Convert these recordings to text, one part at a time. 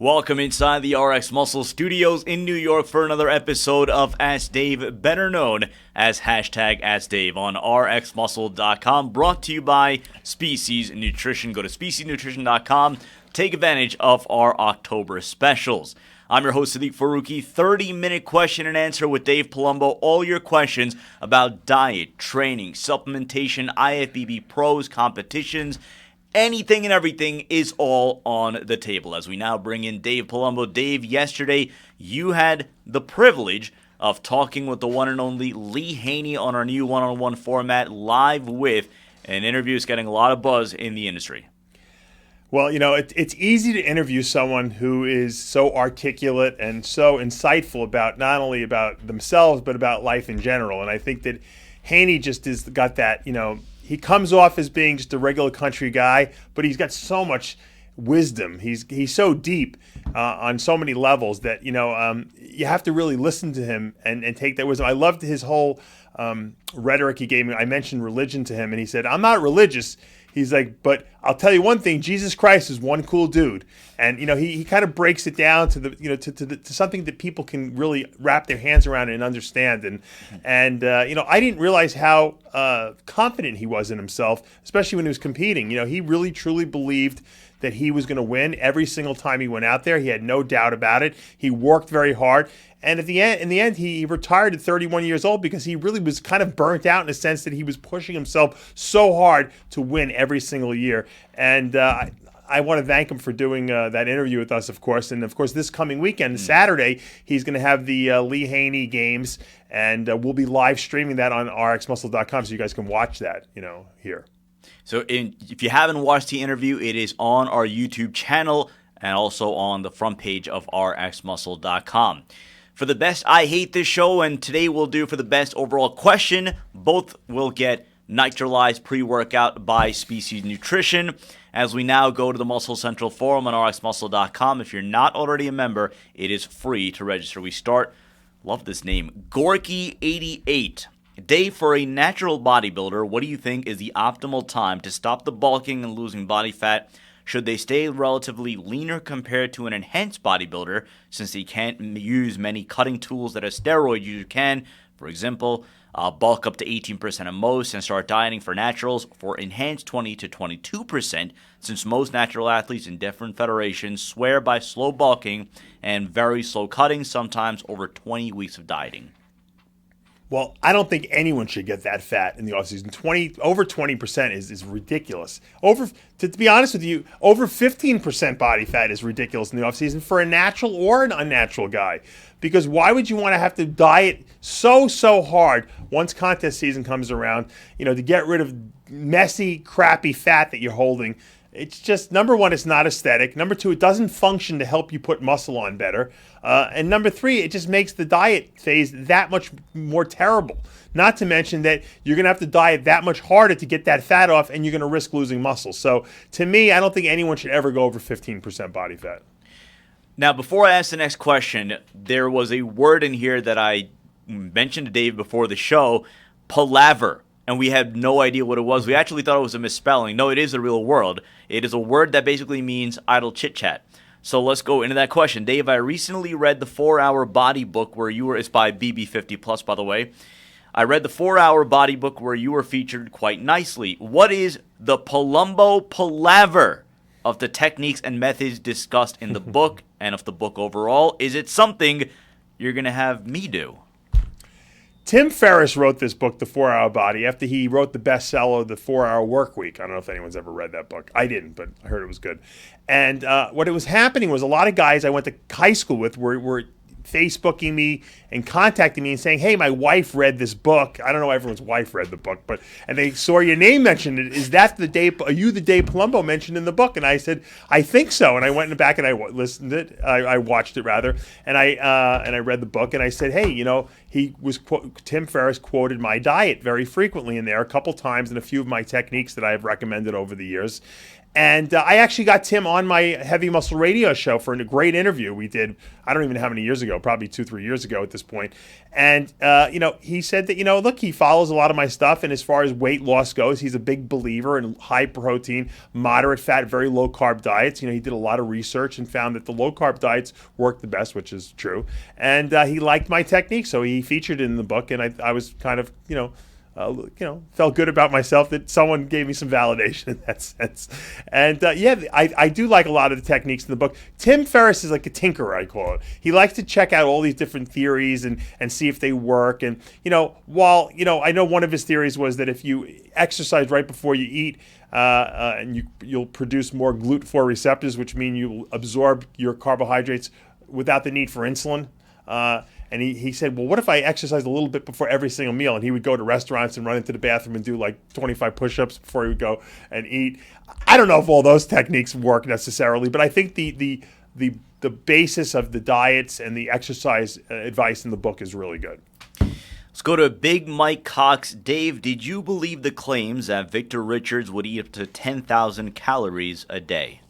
Welcome inside the RxMuscle studios in New York for another episode of Ask Dave, better known as #AskDave on RxMuscle.com, brought to you by Species Nutrition. Go to speciesnutrition.com, take advantage of our October specials. I'm your host, Sadiq Faruqi. 30-minute question and answer with Dave Palumbo. All your questions about diet, training, supplementation, IFBB pros, competitions, anything and everything is all on the table as we now bring in Dave Palumbo. Dave, yesterday you had the privilege of talking with the one and only Lee Haney on our new one-on-one format, live with an interview that's getting a lot of buzz in the industry. Well, you know, it's easy to interview someone who is so articulate and so insightful about not only about themselves, but about life in general. And I think that Haney just has got that, you know, he comes off as being just a regular country guy, but he's got so much wisdom. He's so deep on so many levels that, you know, you have to really listen to him and take that wisdom. I loved his whole rhetoric he gave me. I mentioned religion to him, and he said, "I'm not religious." He's like, "But I'll tell you one thing: Jesus Christ is one cool dude." And you know, he kind of breaks it down to the to something that people can really wrap their hands around and understand. And you know, I didn't realize how confident he was in himself, especially when he was competing. You know, he really truly believed that he was going to win every single time he went out there. He had no doubt about it. He worked very hard. And in the end, he retired at 31 years old because he really was kind of burnt out in a sense that he was pushing himself so hard to win every single year. And I want to thank him for doing that interview with us, of course. And, of course, this coming weekend, Saturday, he's going to have the Lee Haney games, and we'll be live streaming that on RxMuscle.com so you guys can watch that, you know, here. So if you haven't watched the interview, it is on our YouTube channel and also on the front page of RxMuscle.com. For the best I hate this show, and today we'll do for the best overall question, both will get Nitralized pre-workout by Species Nutrition. As we now go to the Muscle Central forum on RxMuscle.com, if you're not already a member, it is free to register. We start, love this name, Gorky88. Dave, for a natural bodybuilder, what do you think is the optimal time to stop the bulking and losing body fat? Should they stay relatively leaner compared to an enhanced bodybuilder, since they can't use many cutting tools that a steroid user can? For example, bulk up to 18% at most and start dieting for naturals. For enhanced, 20 to 22%, since most natural athletes in different federations swear by slow bulking and very slow cutting, sometimes over 20 weeks of dieting. Well, I don't think anyone should get that fat in the offseason. Over 20% is ridiculous. To be honest with you, over 15% body fat is ridiculous in the offseason for a natural or an unnatural guy. Because why would you want to have to diet so hard once contest season comes around, you know, to get rid of messy, crappy fat that you're holding? It's just, number one, it's not aesthetic. Number two, it doesn't function to help you put muscle on better. And number three, it just makes the diet phase that much more terrible. Not to mention that you're going to have to diet that much harder to get that fat off, and you're going to risk losing muscle. So to me, I don't think anyone should ever go over 15% body fat. Now, before I ask the next question, there was a word in here that I mentioned to Dave before the show, palaver. And we had no idea what it was. We actually thought it was a misspelling. No, it is a real word. It is a word that basically means idle chit-chat. So let's go into that question. Dave, I recently read the 4-Hour Body book where you were, it's by BB50 Plus, by the way. I read the 4-Hour Body book where you were featured quite nicely. What is the Palumbo palaver of the techniques and methods discussed in the book and of the book overall? Is it something you're going to have me do? Tim Ferriss wrote this book, The 4-Hour Body, after he wrote the bestseller, The 4-Hour Workweek. I don't know if anyone's ever read that book. I didn't, but I heard it was good. And what was happening was a lot of guys I went to high school with were Facebooking me and contacting me and saying, "Hey, my wife read this book." I don't know if everyone's wife read the book, and they saw your name mentioned. Is that the Dave? Are you the Dave Palumbo mentioned in the book? And I said, "I think so." And I went in the back and I listened to it. I watched it rather, and I read the book. And I said, "Hey, you know, Tim Ferriss quoted my diet very frequently in there a couple times and a few of my techniques that I have recommended over the years." And I actually got Tim on my Heavy Muscle Radio show for a great interview we did. I don't even know how many years ago, probably 2-3 years ago at this point. And, he said that, look, he follows a lot of my stuff. And as far as weight loss goes, he's a big believer in high protein, moderate fat, very low carb diets. He did a lot of research and found that the low carb diets work the best, which is true. And he liked my technique. So he featured it in the book. And I was kind of, felt good about myself that someone gave me some validation in that sense. And I do like a lot of the techniques in the book. Tim Ferriss is like a tinkerer, I call it. He likes to check out all these different theories and see if they work. And, while, I know one of his theories was that if you exercise right before you eat, and you'll produce more GLUT4 receptors, which mean you'll absorb your carbohydrates without the need for insulin. And he said, well, what if I exercise a little bit before every single meal? And he would go to restaurants and run into the bathroom and do like 25 push-ups before he would go and eat. I don't know if all those techniques work necessarily, but I think the basis of the diets and the exercise advice in the book is really good. Let's go to Big Mike Cox. Dave, did you believe the claims that Victor Richards would eat up to 10,000 calories a day?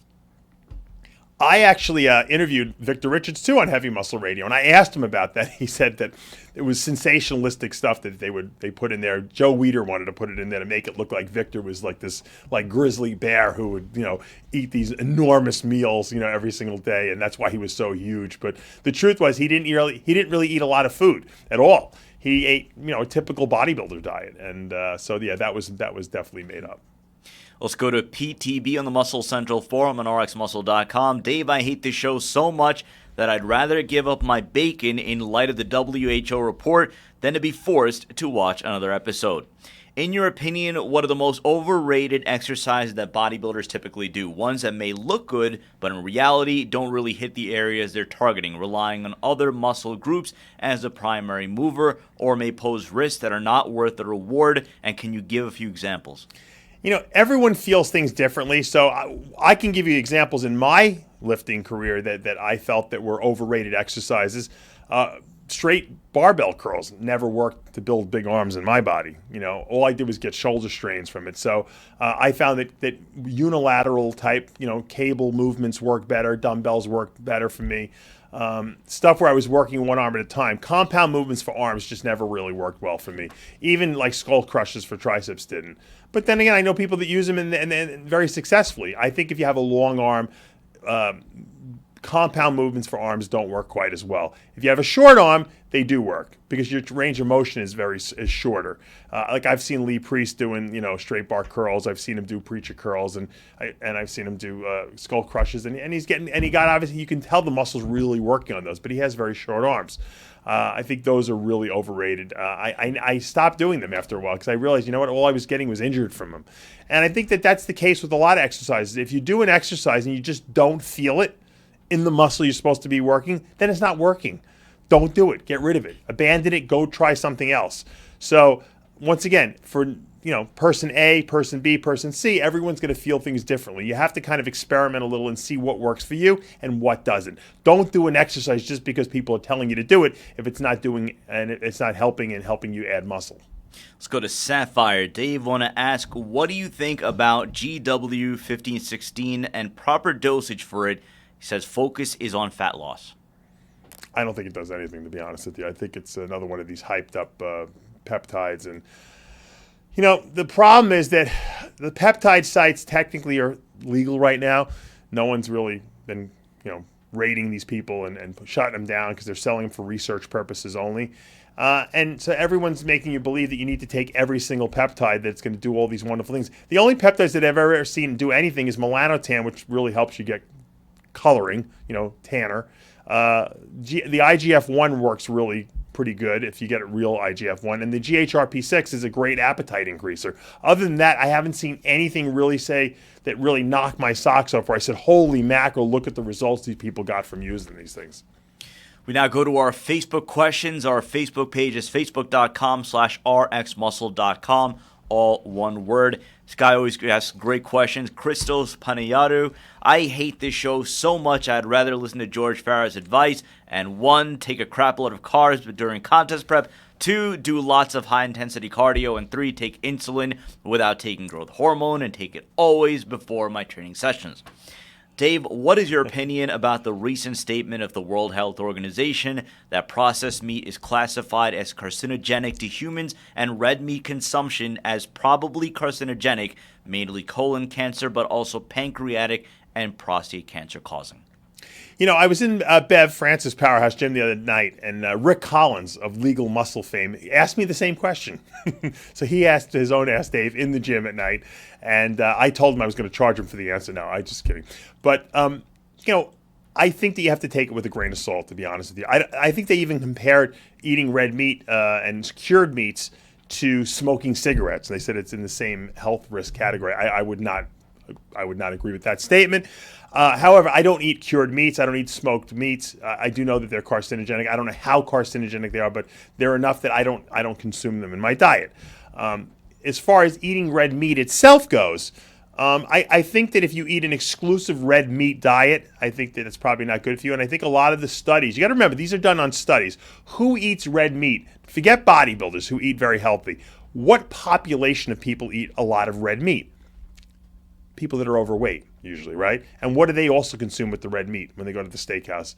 I actually interviewed Victor Richards, too, on Heavy Muscle Radio, and I asked him about that. He said that it was sensationalistic stuff that they put in there. Joe Weider wanted to put it in there to make it look like Victor was like this grizzly bear who would, eat these enormous meals, every single day, and that's why he was so huge. But the truth was he didn't really eat a lot of food at all. He ate, a typical bodybuilder diet, and that was definitely made up. Let's go to PTB on the Muscle Central forum on RxMuscle.com. Dave, I hate this show so much that I'd rather give up my bacon in light of the WHO report than to be forced to watch another episode. In your opinion, what are the most overrated exercises that bodybuilders typically do? Ones that may look good, but in reality don't really hit the areas they're targeting, relying on other muscle groups as the primary mover, or may pose risks that are not worth the reward, and can you give a few examples? Everyone feels things differently, so I can give you examples in my lifting career that I felt that were overrated exercises. Straight barbell curls never worked to build big arms in my body. All I did was get shoulder strains from it. So I found that unilateral type, cable movements work better, dumbbells work better for me. Stuff where I was working one arm at a time. Compound movements for arms just never really worked well for me. Even like skull crushes for triceps didn't. But then again, I know people that use them and very successfully. I think if you have a long arm, compound movements for arms don't work quite as well. If you have a short arm, they do work because your range of motion is shorter. Like I've seen Lee Priest doing, straight bar curls. I've seen him do preacher curls, and I've seen him do skull crushes. And he got obviously you can tell the muscles really working on those, but he has very short arms. I think those are really overrated. I stopped doing them after a while because I realized, all I was getting was injured from them. And I think that's the case with a lot of exercises. If you do an exercise and you just don't feel it in the muscle you're supposed to be working, then it's not working. Don't do it. Get rid of it. Abandon it. Go try something else. So once again, for person A, person B, person C, everyone's going to feel things differently. You have to kind of experiment a little and see what works for you and what doesn't. Don't do an exercise just because people are telling you to do it if it's not doing and it's not helping you add muscle. Let's go to Sapphire. Dave, want to ask, what do you think about GW1516 and proper dosage for it? He says focus is on fat loss. I don't think it does anything, to be honest with you. I think it's another one of these hyped up peptides. And, the problem is that the peptide sites technically are legal right now. No one's really been, rating these people and shutting them down because they're selling them for research purposes only. And so everyone's making you believe that you need to take every single peptide that's going to do all these wonderful things. The only peptides that I've ever seen do anything is melanotan, which really helps you get coloring, tanner. The IGF-1 works really pretty good if you get a real IGF-1. And the GHRP6 is a great appetite increaser. Other than that, I haven't seen anything really that really knocked my socks off where I said, holy mackerel, look at the results these people got from using these things. We now go to our Facebook questions. Our Facebook page is facebook.com/rxmuscle.com, all one word. This guy always asks great questions. Christos Panayadu, I hate this show so much I'd rather listen to George Farah's advice and 1, take a crap load of carbs but during contest prep, 2, do lots of high-intensity cardio. And 3, take insulin without taking growth hormone and take it always before my training sessions. Dave, what is your opinion about the recent statement of the World Health Organization that processed meat is classified as carcinogenic to humans and red meat consumption as probably carcinogenic, mainly colon cancer, but also pancreatic and prostate cancer causing? You know, I was in Bev Francis Powerhouse Gym the other night, and Rick Collins of Legal Muscle fame asked me the same question. So he asked his own Ask Dave in the gym at night, and I told him I was going to charge him for the answer. No, I'm just kidding. But, you know, I think that you have to take it with a grain of salt, to be honest with you. I think they even compared eating red meat and cured meats to smoking cigarettes. They said it's in the same health risk category. I would not agree with that statement. However, I don't eat cured meats. I don't eat smoked meats. I do know that they're carcinogenic. I don't know how carcinogenic they are, but they're enough that I don't consume them in my diet. As far as eating red meat itself goes, I think that if you eat an exclusive red meat diet, I think that it's probably not good for you. And I think a lot of the studies, you got to remember, these are done on studies. Who eats red meat? Forget bodybuilders who eat very healthy. What population of people eat a lot of red meat? People that are overweight, usually, right? And what do they also consume with the red meat when they go to the steakhouse?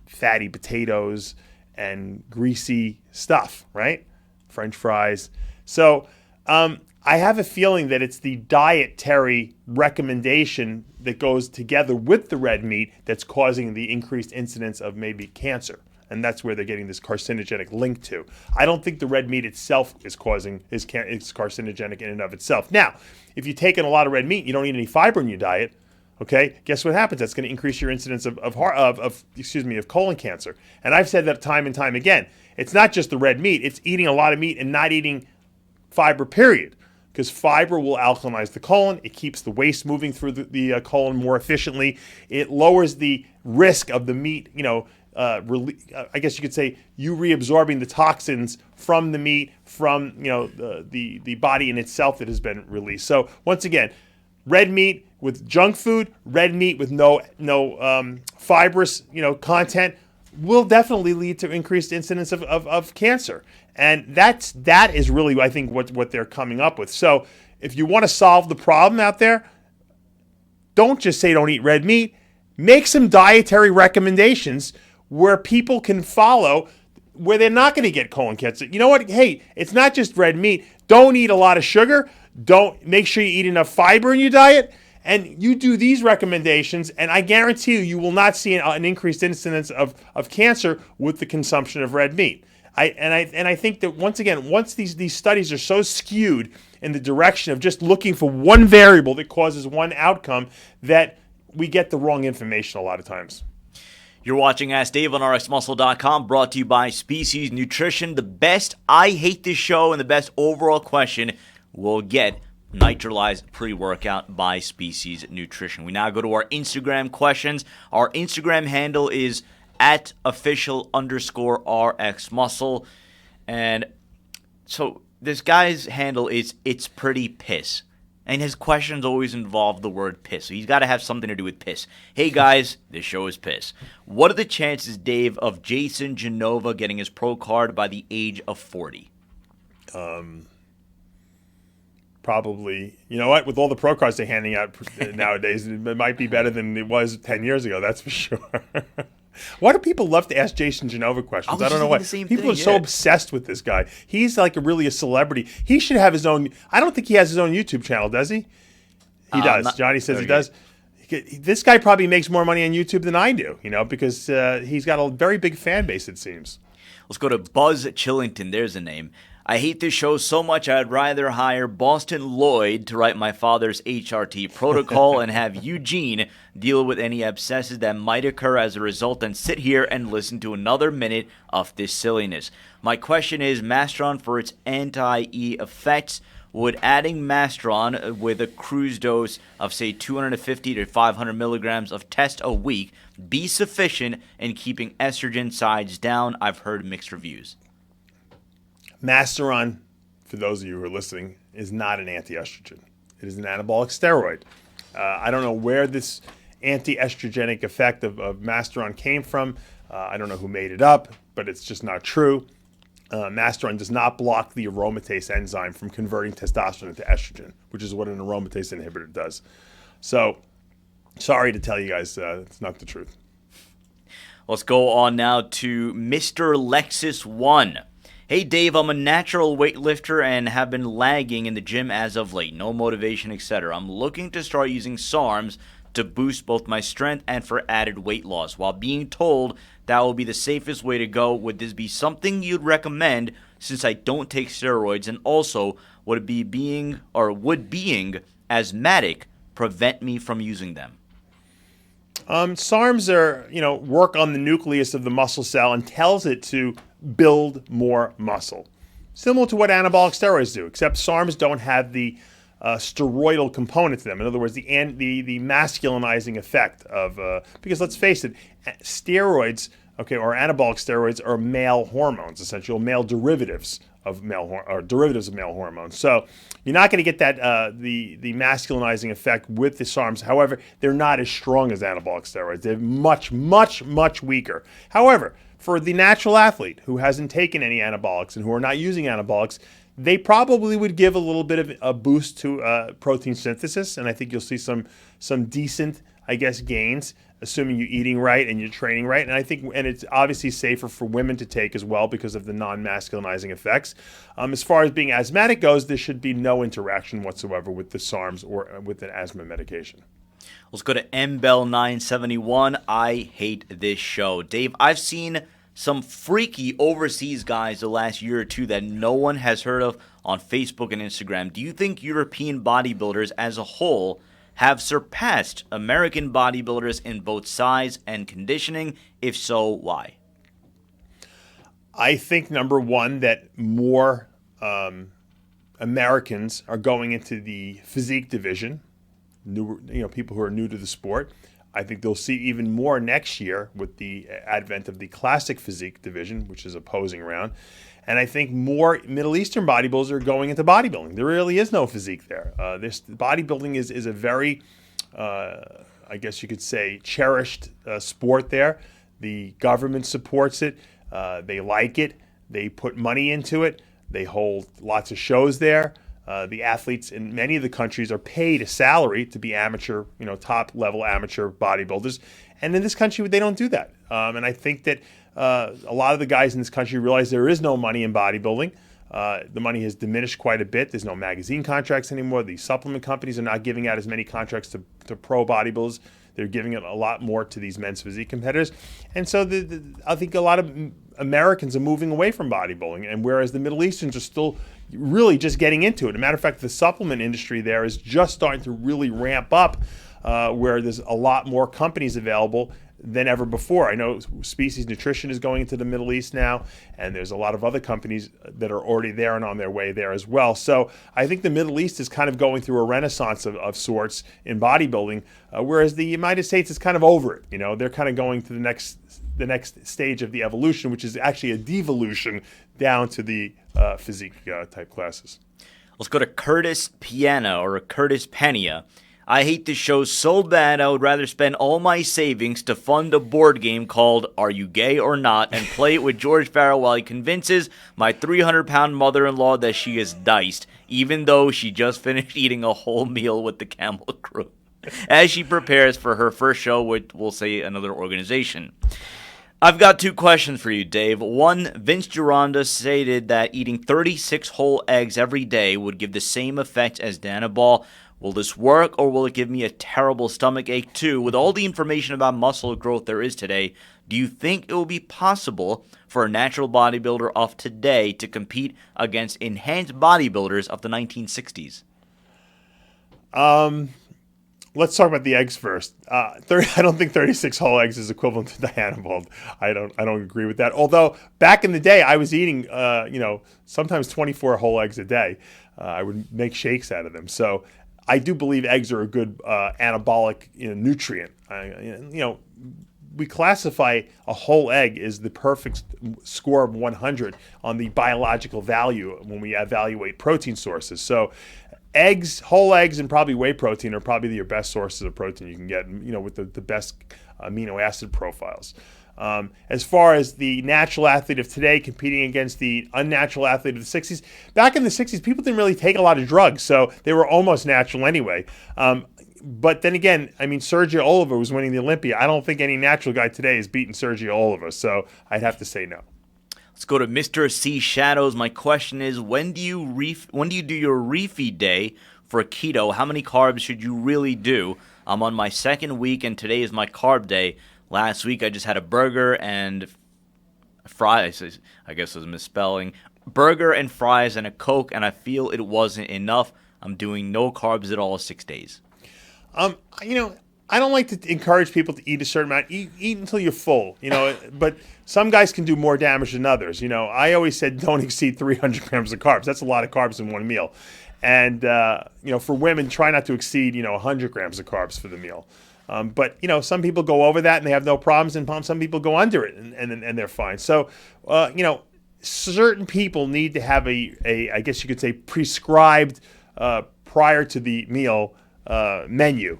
Fatty potatoes and greasy stuff, right? French fries. So I have a feeling that it's the dietary recommendation that goes together with the red meat that's causing the increased incidence of maybe cancer. And that's where they're getting this carcinogenic link to. I don't think the red meat itself is carcinogenic in and of itself. Now, if you take in a lot of red meat, you don't eat any fiber in your diet. Okay, guess what happens? That's going to increase your incidence of colon cancer. And I've said that time and time again. It's not just the red meat; it's eating a lot of meat and not eating fiber. Period. Because fiber will alkalinize the colon. It keeps the waste moving through the colon more efficiently. It lowers the risk of the meat, I guess you could say you reabsorbing the toxins from the meat, from the body in itself that has been released. So once again, red meat with junk food, red meat with no fibrous content will definitely lead to increased incidence of cancer. And that is really, I think, what they're coming up with. So if you want to solve the problem out there, don't just say don't eat red meat. Make some dietary recommendations where people can follow, where they're not going to get colon cancer. You know what? Hey, it's not just red meat. Don't eat a lot of sugar. Don't make sure you eat enough fiber in your diet. And you do these recommendations, and I guarantee you will not see an increased incidence of cancer with the consumption of red meat. I think that once these studies are so skewed in the direction of just looking for one variable that causes one outcome, that we get the wrong information a lot of times. You're watching Ask Dave on RxMuscle.com, brought to you by Species Nutrition. The best I hate this show and the best overall question will get Nitralized Pre-Workout by Species Nutrition. We now go to our Instagram questions. Our Instagram handle is @official_RxMuscle. And so this guy's handle is It's Pretty Piss. And his questions always involve the word piss. So he's got to have something to do with piss. Hey guys, this show is piss. What are the chances, Dave, of Jason Genova getting his pro card by the age of 40? Probably. You know what? With all the pro cards they're handing out nowadays, it might be better than it was 10 years ago. That's for sure. Why do people love to ask Jason Genova questions? I don't know why. People are so obsessed with this guy. He's like really a celebrity. He should have his own. I don't think he has his own YouTube channel, does he? He does. Johnny says he does. This guy probably makes more money on YouTube than I do, because he's got a very big fan base, it seems. Let's go to Buzz Chillington. There's a name. I hate this show so much I'd rather hire Boston Lloyd to write my father's HRT protocol and have Eugene deal with any abscesses that might occur as a result and sit here and listen to another minute of this silliness. My question is, Masteron for its anti-E effects, would adding Masteron with a cruise dose of say 250 to 500 milligrams of test a week be sufficient in keeping estrogen sides down? I've heard mixed reviews. Masteron, for those of you who are listening, is not an anti-estrogen. It is an anabolic steroid. I don't know where this anti-estrogenic effect of Masteron came from. I don't know who made it up, but it's just not true. Masteron does not block the aromatase enzyme from converting testosterone into estrogen, which is what an aromatase inhibitor does. So, sorry to tell you guys, it's not the truth. Let's go on now to Mr. Lexus 1. Hey Dave, I'm a natural weightlifter and have been lagging in the gym as of late. No motivation, etc. I'm looking to start using SARMs to boost both my strength and for added weight loss. While being told that will be the safest way to go, would this be something you'd recommend since I don't take steroids? And also, would being asthmatic prevent me from using them? SARMs are, work on the nucleus of the muscle cell and tells it to build more muscle. Similar to what anabolic steroids do, except SARMs don't have the steroidal component to them. In other words, the masculinizing effect of, because let's face it, steroids, or anabolic steroids are male hormones, essentially, male derivatives of male hormones. So you're not going to get that the masculinizing effect with the SARMs. However, they're not as strong as anabolic steroids. They're much, much, much weaker. However, for the natural athlete who hasn't taken any anabolics and who are not using anabolics, they probably would give a little bit of a boost to protein synthesis, and I think you'll see some decent, gains, assuming you're eating right and you're training right. And it's obviously safer for women to take as well because of the non-masculinizing effects. As far as being asthmatic goes, there should be no interaction whatsoever with the SARMs or with an asthma medication. Let's go to MBell971. I hate this show. Dave, I've seen some freaky overseas guys the last year or two that no one has heard of on Facebook and Instagram. Do you think European bodybuilders as a whole have surpassed American bodybuilders in both size and conditioning? If so, why? I think, number one, that more Americans are going into the physique division, people who are new to the sport. I think they'll see even more next year with the advent of the classic physique division, which is a posing round. And I think more Middle Eastern bodybuilders are going into bodybuilding. There really is no physique there. This bodybuilding is a very, you could say, cherished sport there. The government supports it. They like it. They put money into it. They hold lots of shows there. The athletes in many of the countries are paid a salary to be amateur, top-level amateur bodybuilders. And in this country, they don't do that. And I think that a lot of the guys in this country realize there is no money in bodybuilding. The money has diminished quite a bit. There's no magazine contracts anymore. The supplement companies are not giving out as many contracts to pro bodybuilders. They're giving it a lot more to these men's physique competitors. And so I think a lot of Americans are moving away from bodybuilding, and whereas the Middle Easterns are still really just getting into it. As a matter of fact, the supplement industry there is just starting to really ramp up, where there's a lot more companies available than ever before. I know Species Nutrition is going into the Middle East now, and there's a lot of other companies that are already there and on their way there as well. So I think the Middle East is kind of going through a renaissance of sorts in bodybuilding, whereas the United States is kind of over it. They're kind of going to the next stage of the evolution, which is actually a devolution down to the physique type classes. Let's go to Curtis Piana or Curtis Pena. I hate this show so bad I would rather spend all my savings to fund a board game called Are You Gay or Not and play it with George Farrell while he convinces my 300-pound mother-in-law that she is diced, even though she just finished eating a whole meal with the Camel Crew, as she prepares for her first show with, we'll say, another organization. I've got two questions for you, Dave. One, Vince Gironda stated that eating 36 whole eggs every day would give the same effect as Danabol. Will this work, or will it give me a terrible stomach ache too? With all the information about muscle growth there is today, do you think it will be possible for a natural bodybuilder of today to compete against enhanced bodybuilders of the 1960s? Let's talk about the eggs first. I don't think 36 whole eggs is equivalent to Dianabol. I don't agree with that. Although back in the day, I was eating, sometimes 24 whole eggs a day. I would make shakes out of them. So I do believe eggs are a good anabolic nutrient. We classify a whole egg as the perfect score of 100 on the biological value when we evaluate protein sources. So eggs, whole eggs, and probably whey protein are probably your best sources of protein you can get, with the best amino acid profiles. As far as the natural athlete of today competing against the unnatural athlete of the 60s, back in the 60s, people didn't really take a lot of drugs, so they were almost natural anyway. But then again, Sergio Oliva was winning the Olympia. I don't think any natural guy today is beating Sergio Oliva, so I'd have to say no. Let's go to Mr. C Shadows. My question is, when do you do your refeed day for keto? How many carbs should you really do? I'm on my second week, and today is my carb day. Last week, I just had a burger and fries. I guess I was misspelling. Burger and fries and a Coke, and I feel it wasn't enough. I'm doing no carbs at all 6 days. I don't like to encourage people to eat a certain amount. Eat until you're full, But some guys can do more damage than others. I always said don't exceed 300 grams of carbs. That's a lot of carbs in one meal. And, for women, try not to exceed, 100 grams of carbs for the meal. But some people go over that and they have no problems, and some people go under it and they're fine. So, certain people need to have I guess you could say, prescribed prior to the meal menu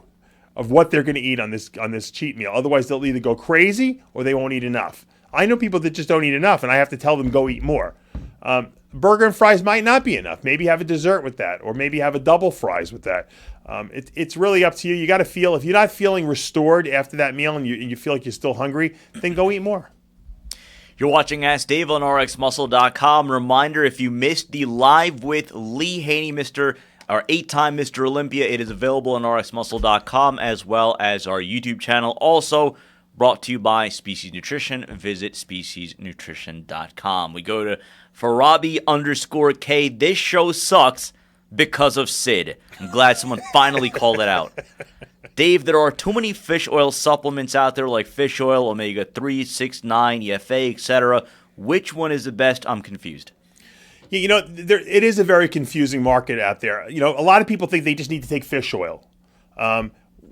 of what they're going to eat on this cheat meal. Otherwise, they'll either go crazy or they won't eat enough. I know people that just don't eat enough, and I have to tell them go eat more. Burger and fries might not be enough. Maybe have a dessert with that, or maybe have a double fries with that. It's really up to you. You got to feel, if you're not feeling restored after that meal and you feel like you're still hungry, then go eat more. You're watching Ask Dave on RxMuscle.com. Reminder, if you missed the live with Lee Haney, our 8-time Mr. Olympia, it is available on RxMuscle.com as well as our YouTube channel. Also brought to you by Species Nutrition. Visit speciesnutrition.com. We go to Farabi_K. This show sucks because of Sid. I'm glad someone finally called it out. Dave, there are too many fish oil supplements out there like fish oil, omega-3, 6, 9, EFA, etc. Which one is the best? I'm confused. It is a very confusing market out there. A lot of people think they just need to take fish oil.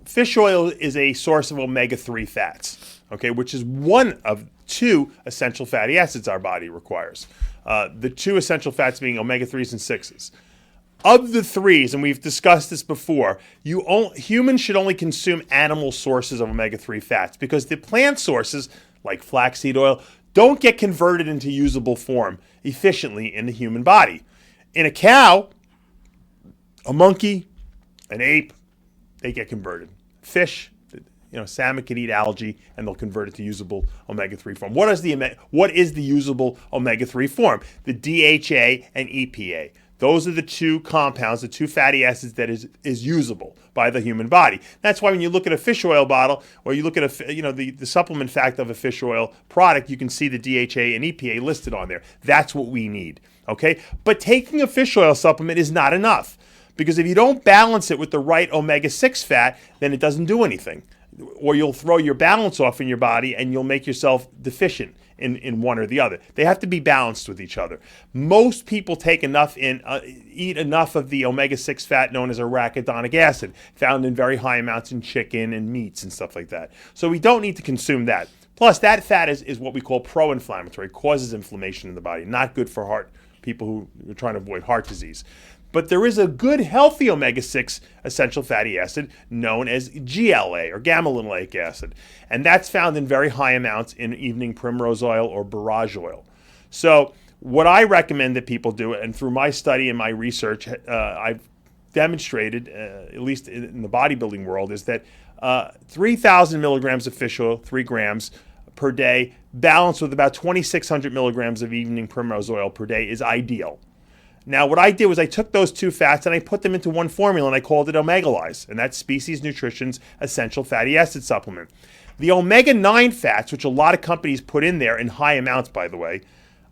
Fish oil is a source of omega-3 fats, which is one of 2 essential fatty acids our body requires. The 2 essential fats being omega-3s and 6s. Of the 3s, and we've discussed this before, humans should only consume animal sources of omega-3 fats because the plant sources, like flaxseed oil, don't get converted into usable form efficiently in the human body. In a cow, a monkey, an ape, they get converted. Fish, salmon can eat algae and they'll convert it to usable omega-3 form. What is the usable omega-3 form? The DHA and EPA. Those are the 2 compounds, the 2 fatty acids that is usable by the human body. That's why when you look at a fish oil bottle, or you look at the supplement fact of a fish oil product, you can see the DHA and EPA listed on there. That's what we need. Okay, but taking a fish oil supplement is not enough, because if you don't balance it with the right omega-6 fat, then it doesn't do anything, or you'll throw your balance off in your body and you'll make yourself deficient in one or the other. They have to be balanced with each other. Most people take enough eat enough of the omega-6 fat known as arachidonic acid, found in very high amounts in chicken and meats and stuff like that. So we don't need to consume that. Plus, that fat is what we call pro-inflammatory, causes inflammation in the body, not good for people who are trying to avoid heart disease. But there is a good, healthy omega-6 essential fatty acid known as GLA, or gamma-linoleic acid. And that's found in very high amounts in evening primrose oil or borage oil. So what I recommend that people do, and through my study and my research, I've demonstrated, at least in the bodybuilding world, is that 3,000 milligrams of fish oil, 3 grams per day, balanced with about 2,600 milligrams of evening primrose oil per day is ideal. Now, what I did was I took those 2 fats and I put them into one formula and I called it Omega-Lyze, and that's Species Nutrition's essential fatty acid supplement. The omega-9 fats, which a lot of companies put in there in high amounts, by the way,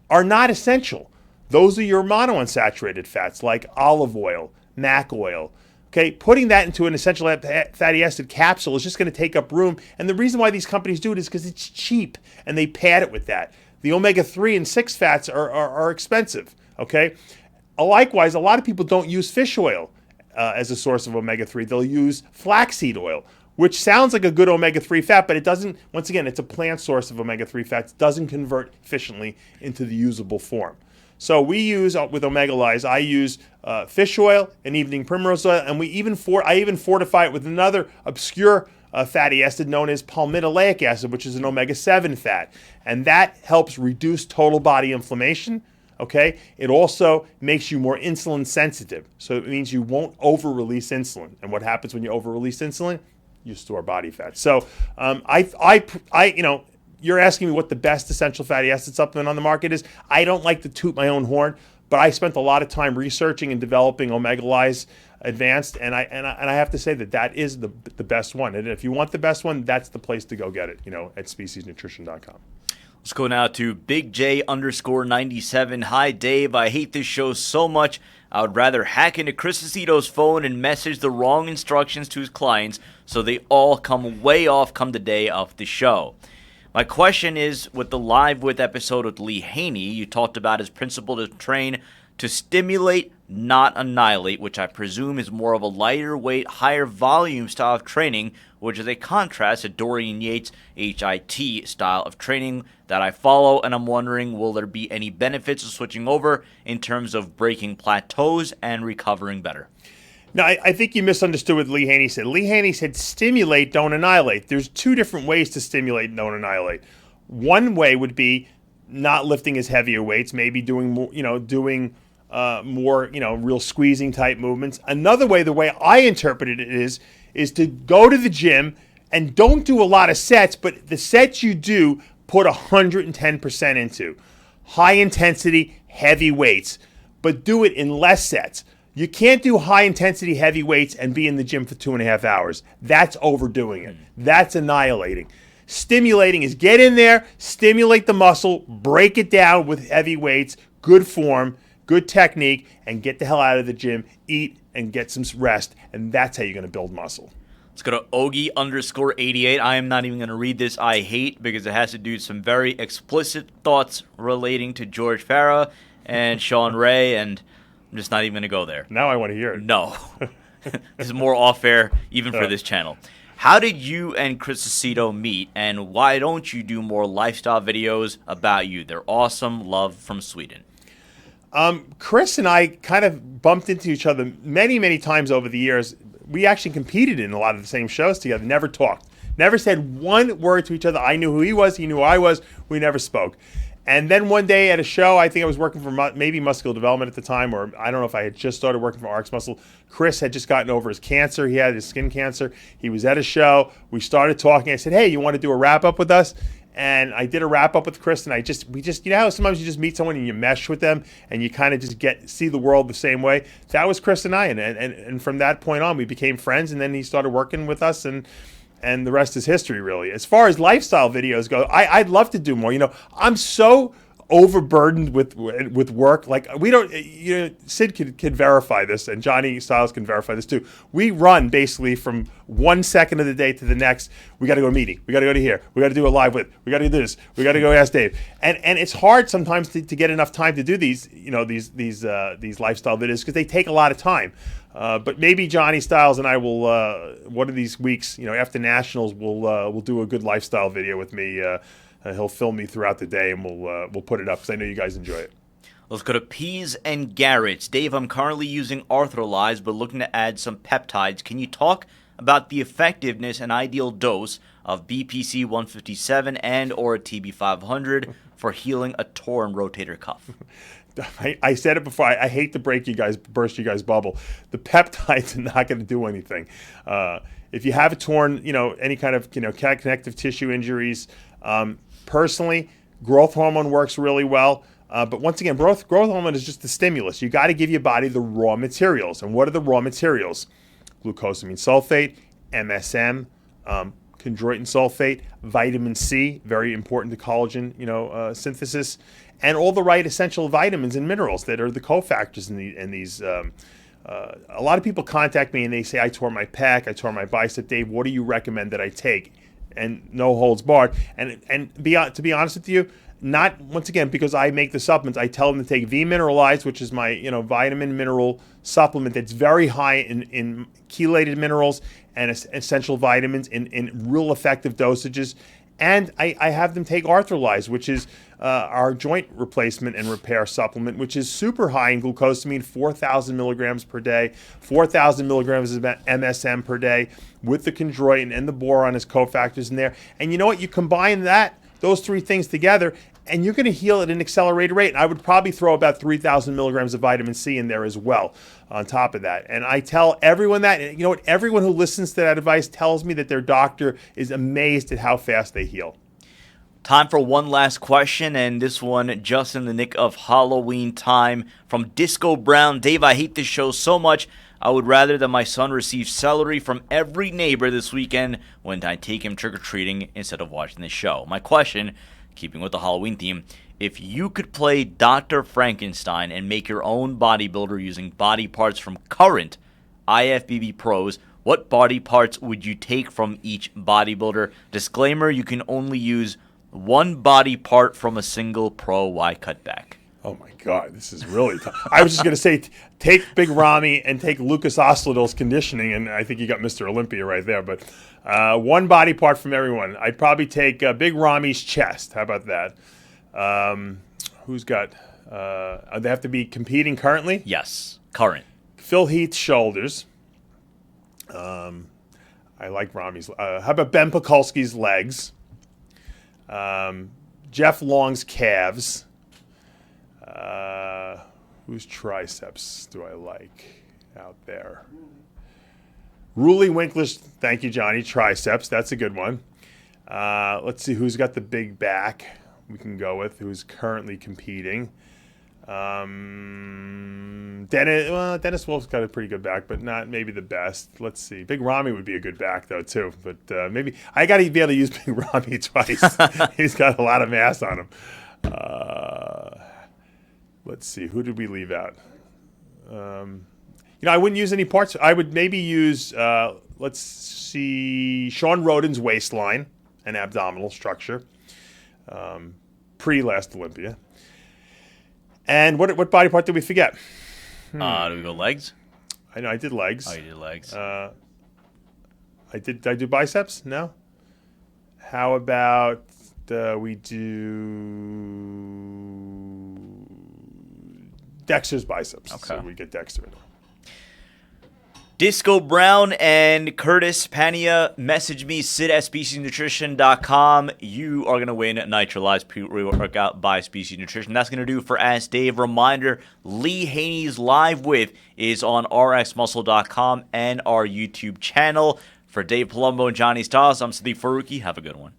are not essential. Those are your monounsaturated fats like olive oil, mac oil. Okay, putting that into an essential fatty acid capsule is just going to take up room, and the reason why these companies do it is because it's cheap and they pad it with that. The omega-3 and 6 fats are expensive, okay? Likewise, a lot of people don't use fish oil as a source of omega-3. They'll use flaxseed oil, which sounds like a good omega-3 fat, but it doesn't. Once again, it's a plant source of omega-3 fats. Doesn't convert efficiently into the usable form. So we use, with Omega Lyze, I use fish oil and evening primrose oil, and I even fortify it with another obscure fatty acid known as palmitoleic acid, which is an omega-7 fat. And that helps reduce total body inflammation. Okay, it also makes you more insulin sensitive. So it means you won't over-release insulin. And what happens when you over-release insulin? You store body fat. So you're asking me what the best essential fatty acid supplement on the market is. I don't like to toot my own horn, but I spent a lot of time researching and developing Omega Lyze Advanced, and I have to say that is the best one. And if you want the best one, that's the place to go get it. At speciesnutrition.com. Let's go now to Big J_97. Hi, Dave. I hate this show so much. I would rather hack into Chris Aceto's phone and message the wrong instructions to his clients so they all come way off come the day of the show. My question is, with the Live With episode with Lee Haney, you talked about his principle to train to stimulate, not annihilate, which I presume is more of a lighter weight, higher volume style of training, which is a contrast to Dorian Yates' HIT style of training that I follow, and I'm wondering, will there be any benefits of switching over in terms of breaking plateaus and recovering better? No, I think you misunderstood what Lee Haney said. Lee Haney said stimulate, don't annihilate. There's two different ways to stimulate and don't annihilate. One way would be not lifting as heavier weights, maybe doing more, more, real squeezing type movements. Another way, the way I interpreted it is to go to the gym and don't do a lot of sets, but the sets you do, put 110% into. High intensity, heavy weights, but do it in less sets. You can't do high intensity heavy weights and be in the gym for 2.5 hours. That's overdoing it. That's annihilating. Stimulating is get in there, stimulate the muscle, break it down with heavy weights, good form, good technique, and get the hell out of the gym, eat, and get some rest. And that's how you're going to build muscle. Let's go to Ogie_88. I am not even going to read this I hate because it has to do with some very explicit thoughts relating to George Farah and Sean Ray, and I'm just not even going to go there. Now I want to hear it. No. This is more off-air, even for this channel. How did you and Chris Aceto meet, and why don't you do more lifestyle videos about you? They're awesome. Love from Sweden. Chris and I kind of bumped into each other many, many times over the years. We actually competed in a lot of the same shows together, never talked. Never said one word to each other. I knew who he was. He knew who I was. We never spoke. And then one day at a show, I think I was working for maybe Muscular Development at the time, or I don't know if I had just started working for RxMuscle. Chris had just gotten over his cancer. He had his skin cancer. He was at a show. We started talking. I said, hey, you want to do a wrap-up with us? And I did a wrap-up with Chris, and we just, how sometimes you just meet someone and you mesh with them, and you kind of just see the world the same way. That was Chris and I, and from that point on, we became friends, and then he started working with us, and the rest is history, really. As far as lifestyle videos go, I'd love to do more. I'm so overburdened with work. Like, we don't, Sid can verify this, and Johnny Styles can verify this too. We run basically from 1 second of the day to the next. We got to go to a meeting. We got to go to here. We got to do a live with. We got to do this. We got to go ask Dave. And it's hard sometimes to get enough time to do these, these lifestyle videos because they take a lot of time. But maybe Johnny Styles and I will one of these weeks, after Nationals, we'll do a good lifestyle video with me. He'll film me throughout the day, and we'll put it up because I know you guys enjoy it. Let's go to Peas and Garrett's. Dave, I'm currently using Arthrolyze, but looking to add some peptides. Can you talk about the effectiveness and ideal dose of BPC 157 and or TB 500 for healing a torn rotator cuff? I said it before. I hate to burst you guys' bubble. The peptides are not going to do anything. If you have a torn, any kind of, connective tissue injuries, personally, growth hormone works really well. But once again, growth hormone is just the stimulus. You got to give your body the raw materials. And what are the raw materials? Glucosamine sulfate, MSM, chondroitin sulfate, vitamin C, very important to collagen, synthesis, and all the right essential vitamins and minerals that are the cofactors in these. A lot of people contact me and they say, I tore my pec, I tore my bicep. Dave, what do you recommend that I take? And no holds barred. And to be honest with you, not, once again, because I make the supplements, I tell them to take V-Mineralized, which is my vitamin mineral supplement that's very high in chelated minerals and essential vitamins in real effective dosages. And I have them take Arthrolyze, which is our joint replacement and repair supplement, which is super high in glucosamine, 4,000 milligrams per day, 4,000 milligrams of MSM per day, with the chondroitin and the boron as cofactors in there. And you know what? You combine those three things together, and you're going to heal at an accelerated rate. And I would probably throw about 3,000 milligrams of vitamin C in there as well on top of that. And I tell everyone that. And you know what? Everyone who listens to that advice tells me that their doctor is amazed at how fast they heal. Time for one last question, and this one just in the nick of Halloween time. From Disco Brown. Dave, I hate this show so much. I would rather that my son receive celery from every neighbor this weekend when I take him trick-or-treating instead of watching the show. My question, keeping with the Halloween theme, if you could play Dr. Frankenstein and make your own bodybuilder using body parts from current IFBB pros, what body parts would you take from each bodybuilder? Disclaimer, you can only use one body part from a single pro. Why cut back? Oh my God, this is really tough. I was just going to say, take Big Ramy and take Lucas Oslidol's conditioning, and I think you got Mr. Olympia right there. But one body part from everyone. I'd probably take Big Ramy's chest. How about that? Who's got? They have to be competing currently? Yes, current. Phil Heath's shoulders. I like Ramy's. How about Ben Pekulski's legs? Jeff Long's calves. Whose triceps do I like out there? Ruli Winkler's, thank you, Johnny, triceps. That's a good one. Let's see who's got the big back we can go with, who's currently competing. Dennis Wolf's got a pretty good back, but not maybe the best. Let's see. Big Ramy would be a good back, though, too. But maybe I got to be able to use Big Ramy twice. He's got a lot of mass on him. Let's see. Who did we leave out? I wouldn't use any parts. I would maybe use, let's see, Sean Roden's waistline and abdominal structure. Pre-last Olympia. And what body part did we forget? Do we go legs? I know I did legs. Oh, you did legs. Did I do biceps? No. How about we do Dexter's biceps? Okay. So we get Dexter in there. Disco Brown and Curtis Pania, message me, sid@speciesnutrition.com. You are going to win Nitralized pre-workout by Species Nutrition. That's going to do for Ask Dave. Reminder, Lee Haney's Live With is on RxMuscle.com and our YouTube channel. For Dave Palumbo and Johnny Stiles, I'm Sadiq Faruqi. Have a good one.